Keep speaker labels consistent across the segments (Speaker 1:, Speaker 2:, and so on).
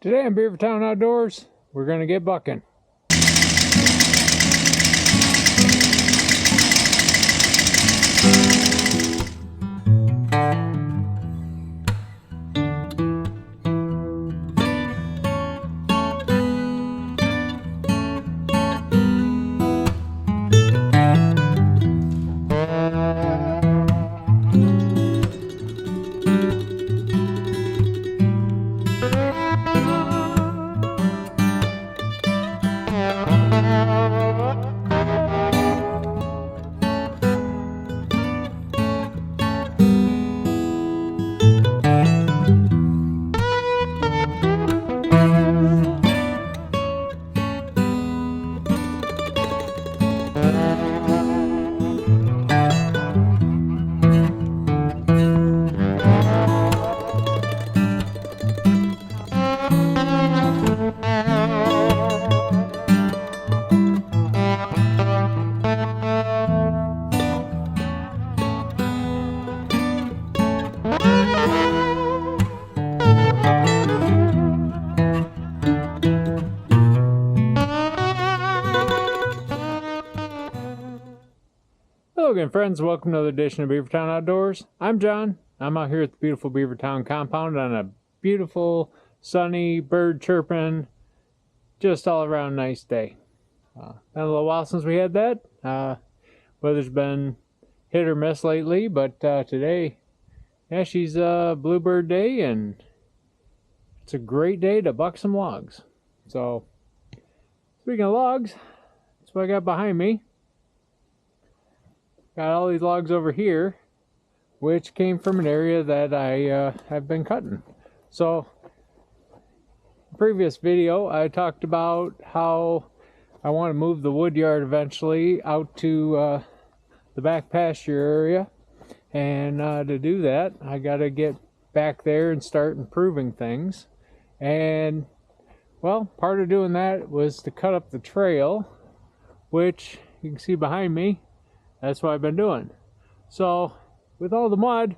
Speaker 1: Today on Beavertown Outdoors, we're going to get bucking. Hello again, friends. Welcome to another edition of Beavertown Outdoors. I'm John. I'm out here at the beautiful Beavertown compound on a beautiful, sunny, bird chirping, just all around nice day. Been a little while since we had that. Weather's been hit or miss lately, but today, yeah, she's Bluebird Day, and it's a great day to buck some logs. So, speaking of logs, that's what I got behind me. Got all these logs over here, which came from an area that I have been cutting. So, in the previous video, I talked about how I want to move the wood yard eventually out to the back pasture area. And to do that, I got to get back there and start improving things. And, well, part of doing that was to cut up the trail, which you can see behind me. That's what I've been doing. So, with all the mud,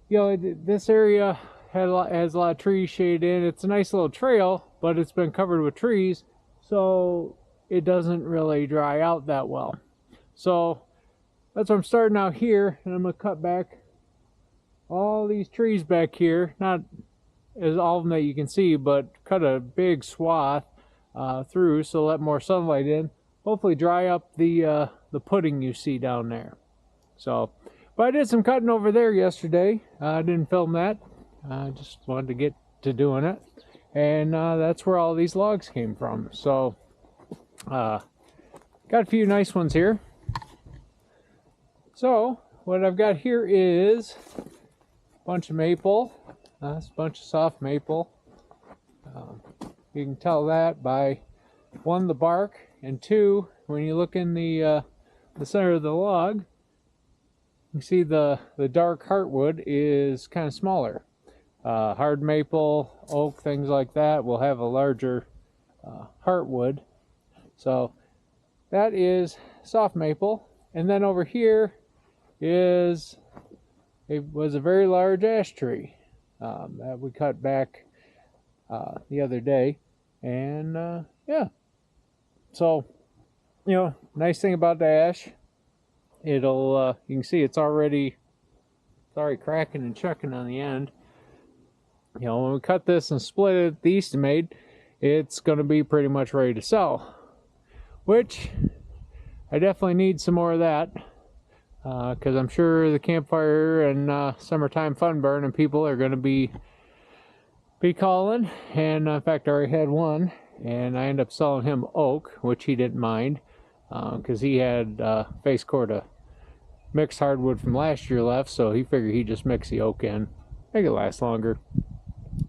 Speaker 1: you know, this area has a lot of trees shaded in. It's a nice little trail, but it's been covered with trees, so it doesn't really dry out that well. So, that's what I'm starting out here, and I'm going to cut back all these trees back here. Not as all of them that you can see, but cut a big swath through, so let more sunlight in. Hopefully dry up the pudding you see down there. So, but I did some cutting over there yesterday. I didn't film that. I just wanted to get to doing it. And that's where all these logs came from. So, got a few nice ones here. So, what I've got here is a bunch of maple. It's a bunch of soft maple. You can tell that by, one, the bark, and two, when you look in the center of the log, you see the dark heartwood is kind of smaller. Hard maple, oak, things like that will have a larger heartwood. So that is soft maple. And then over here was a very large ash tree that we cut back the other day. And yeah. So, you know, nice thing about the ash, it'll, you can see it's already cracking and chucking on the end. You know, when we cut this and split it the Eastimate, it's going to be pretty much ready to sell. Which, I definitely need some more of that. Because I'm sure the campfire and summertime fun burn and people are going to be calling. And in fact, I already had one. And I ended up selling him oak, which he didn't mind, because he had face cord of mixed hardwood from last year left, so he figured he'd just mix the oak in, make it last longer.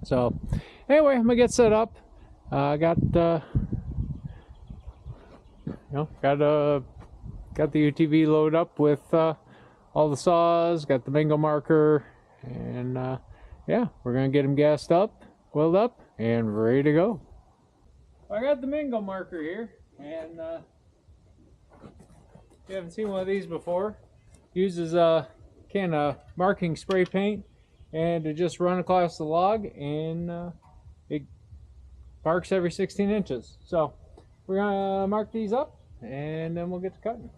Speaker 1: So, anyway, I'm gonna get set up. I got the UTV loaded up with all the saws, got the bingo marker, and yeah, we're gonna get him gassed up, oiled up, and ready to go. I got the Mingo marker here, and if you haven't seen one of these before, uses a can of marking spray paint and to just run across the log, and it barks every 16 inches. So we're gonna mark these up and then we'll get to cutting.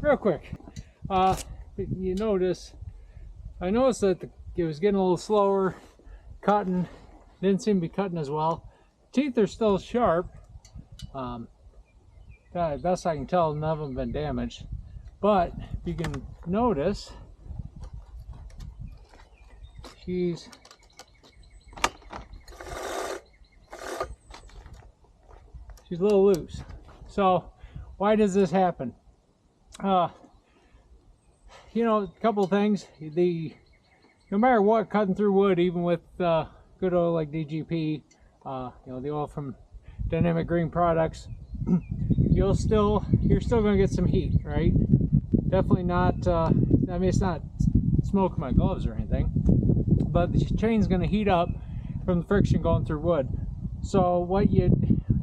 Speaker 1: real quick, you notice, I noticed that it was getting a little slower cutting, didn't seem to be cutting as well. Teeth are still sharp. Best I can tell, none of them have been damaged. But if you can notice, she's a little loose. So why does this happen? You know, a couple of things. No matter what, cutting through wood, even with good oil like DGP, you know, the oil from Dynamic Green Products, you're still going to get some heat, right? Definitely not. I mean, it's not smoking my gloves or anything, but the chain's going to heat up from the friction going through wood. So what you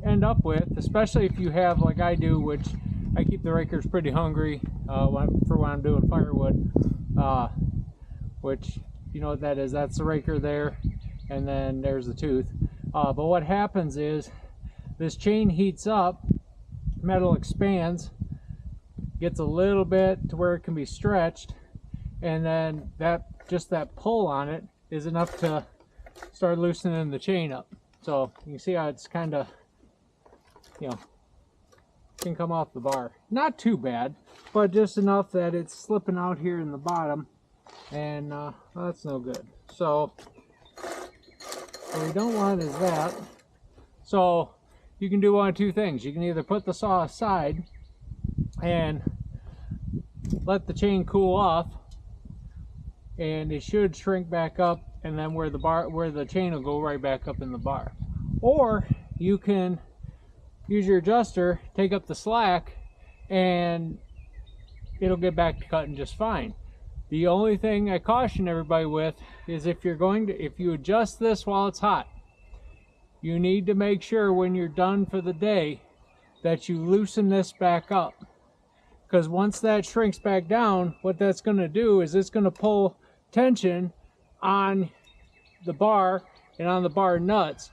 Speaker 1: end up with, especially if you have, like I do, which I keep the rakers pretty hungry for when I'm doing firewood, which, you know what that is, that's the raker there, and then there's the tooth. But what happens is this chain heats up, metal expands, gets a little bit to where it can be stretched, and then just that pull on it is enough to start loosening the chain up. So you can see how it's kind of, you know, can come off the bar. Not too bad, but just enough that it's slipping out here in the bottom, and well, that's no good. So what we don't want is that. So you can do one of two things. You can either put the saw aside and let the chain cool off, and it should shrink back up, and then where the chain will go right back up in the bar. Or you can use your adjuster, take up the slack, and it'll get back to cutting just fine. The only thing I caution everybody with is if you adjust this while it's hot, you need to make sure when you're done for the day that you loosen this back up. Because once that shrinks back down, what that's going to do is it's going to pull tension on the bar and on the bar nuts,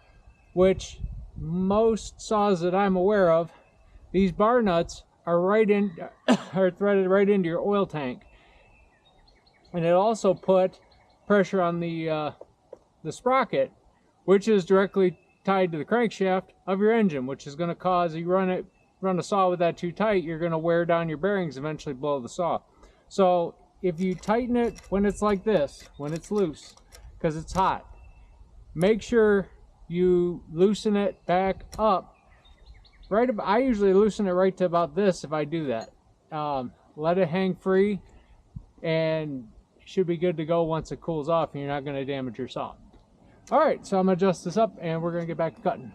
Speaker 1: which most saws that I'm aware of, these bar nuts are threaded right into your oil tank. And it also put pressure on the sprocket, which is directly tied to the crankshaft of your engine, which is going to cause, you run a saw with that too tight, you're going to wear down your bearings, eventually blow the saw. So if you tighten it when it's like this, when it's loose, because it's hot, make sure you loosen it back up. I usually loosen it right to about this if I do that. Let it hang free, and should be good to go once it cools off, and you're not going to damage your saw. Alright, so I'm going to adjust this up, and we're going to get back to cutting.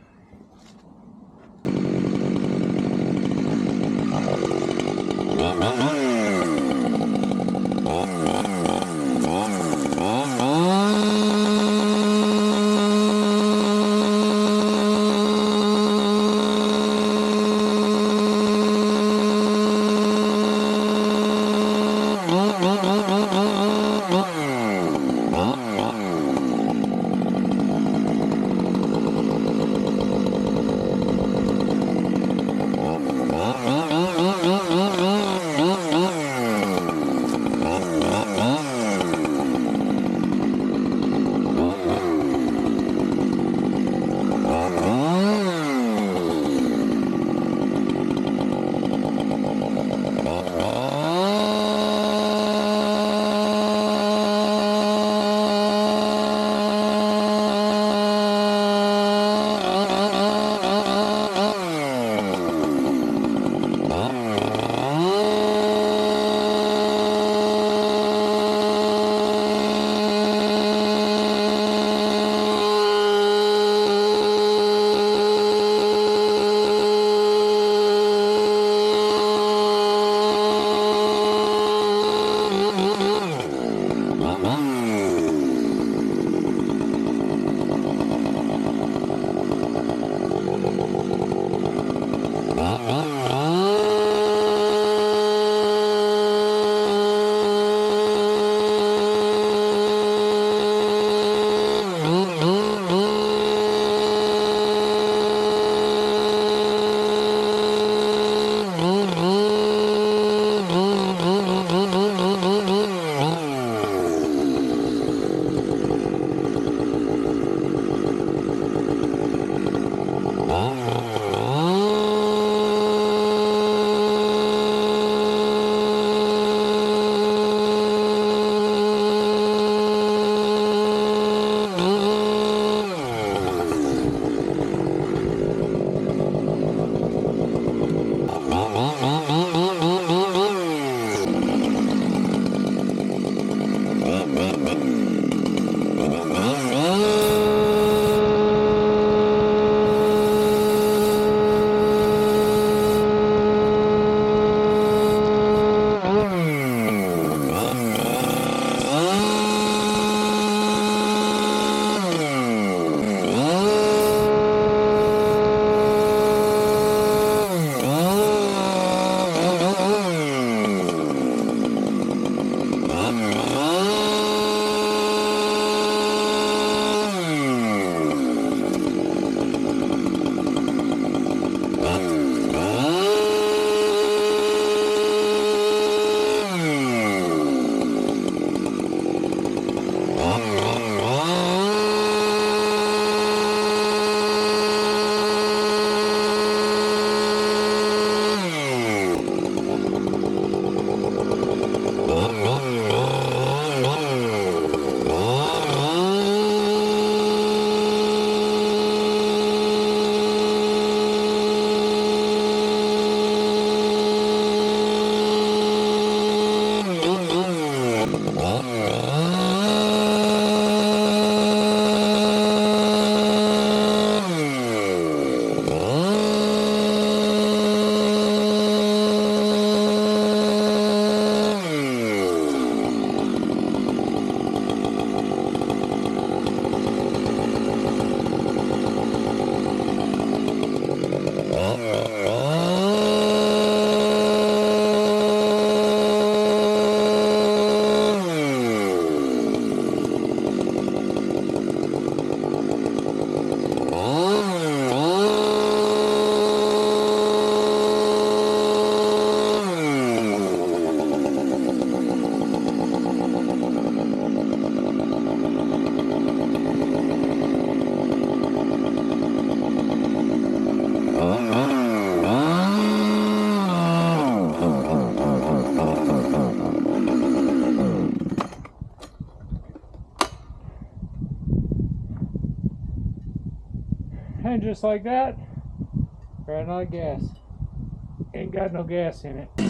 Speaker 1: line just like that. Ran out of gas. Ain't got no gas in it.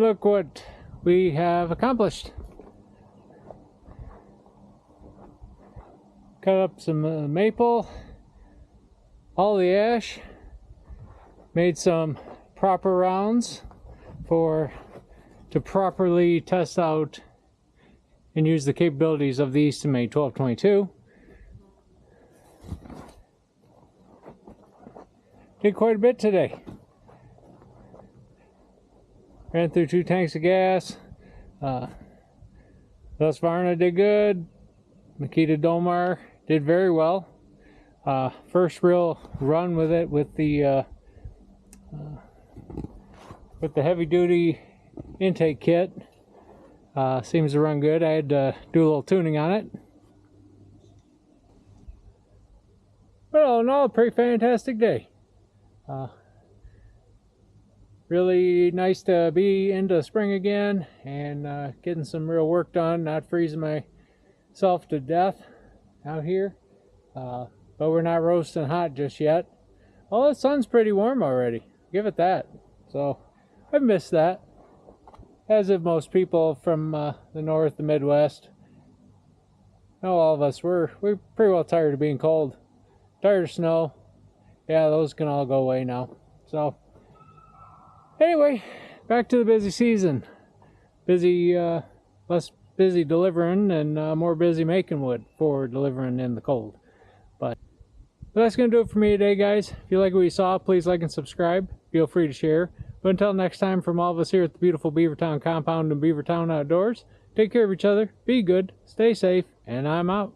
Speaker 1: look what we have accomplished. Cut up some maple, all the ash, made some proper rounds to properly test out and use the capabilities of the Easton May 1222. Did quite a bit today. Ran through 2 tanks of gas. Thus Varna did good. Makita Domar did very well. First real run with it with the heavy duty intake kit. Seems to run good. I had to do a little tuning on it. But all in all, a pretty fantastic day. Really nice to be into spring again and getting some real work done, not freezing myself to death out here. But we're not roasting hot just yet. Oh, the sun's pretty warm already. Give it that. So I've missed that. As have most people from the north, the Midwest. No, all of us, we're pretty well tired of being cold. Tired of snow. Yeah, those can all go away now. So anyway, back to the busy season. Busy, less busy delivering and more busy making wood for delivering in the cold. But that's going to do it for me today, guys. If you like what you saw, please like and subscribe. Feel free to share. But until next time, from all of us here at the beautiful Beavertown compound and Beavertown Outdoors, take care of each other, be good, stay safe, and I'm out.